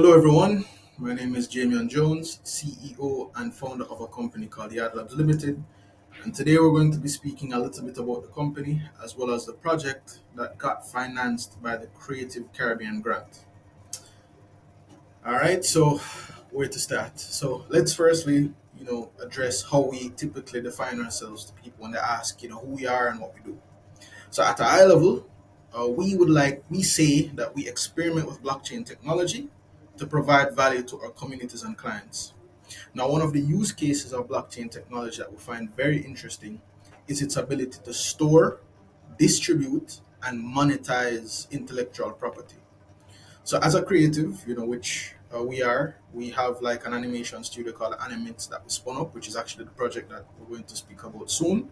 Hello, everyone. My name is Jamian Jones, CEO and founder of a company called Yard Labs Limited. And today we're going to be speaking a little bit about the company as well as the project that got financed by the Creative Caribbean Grant. All right, so where to start? So let's firstly, address how we typically define ourselves to people when they ask, who we are and what we do. So at a high level, we say that we experiment with blockchain technology to provide value to our communities and clients. Now, one of the use cases of blockchain technology that we find very interesting is its ability to store, distribute, and monetize intellectual property. So, as a creative, which we have like an animation studio called Animates that we spun up, which is actually the project that we're going to speak about soon.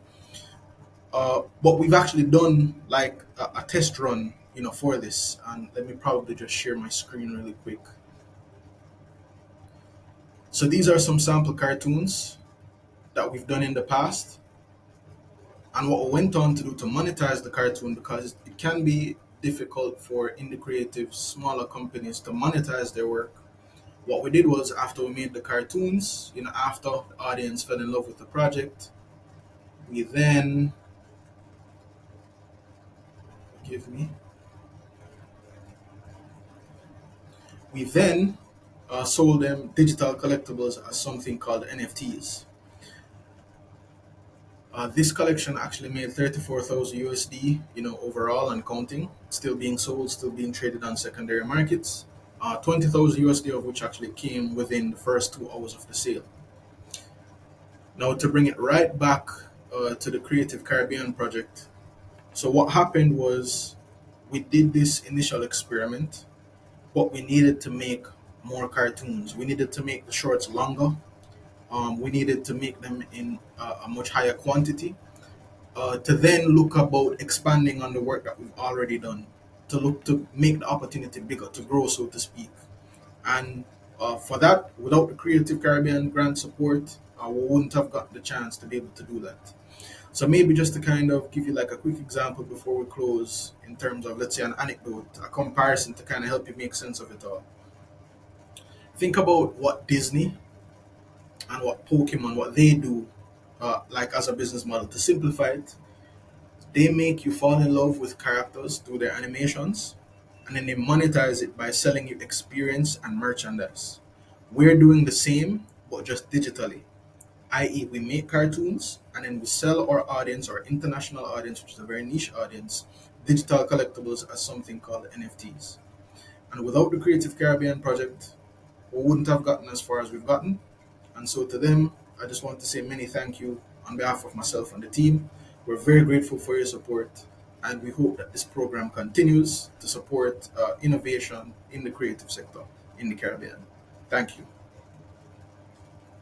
But we've actually done like a test run, for this. And let me probably just share my screen really quick. So these are some sample cartoons that we've done in the past, and what we went on to do to monetize the cartoon because it can be difficult for indie creative smaller companies to monetize their work. What we did was after we made the cartoons, after the audience fell in love with the project, we then give me we then sold them digital collectibles as something called NFTs. This collection actually made 34,000 USD, overall and counting, still being sold, still being traded on secondary markets. 20,000 USD of which actually came within the first 2 hours of the sale. Now, to bring it right back to the Creative Caribbean project. So, what happened was we did this initial experiment, but we needed to make more cartoons. We needed to make the shorts longer. We needed to make them in a much higher quantity to then look about expanding on the work that we've already done, to look to make the opportunity bigger, to grow, so to speak. And for that, without the Creative Caribbean grant support, we wouldn't have got the chance to be able to do that. So maybe just to kind of give you like a quick example before we close, in terms of let's say an anecdote, a comparison to kind of help you make sense of it all. Think about what Disney and what Pokemon, what they do, like as a business model. To simplify it, they make you fall in love with characters through their animations, and then they monetize it by selling you experience and merchandise. We're doing the same, but just digitally, i.e., we make cartoons and then we sell our audience, our international audience, which is a very niche audience, digital collectibles as something called NFTs. And without the Creative Caribbean project, we wouldn't have gotten as far as we've gotten. And so to them, I just want to say many thank you on behalf of myself and the team. We're very grateful for your support, and we hope that this program continues to support innovation in the creative sector in the Caribbean. Thank you.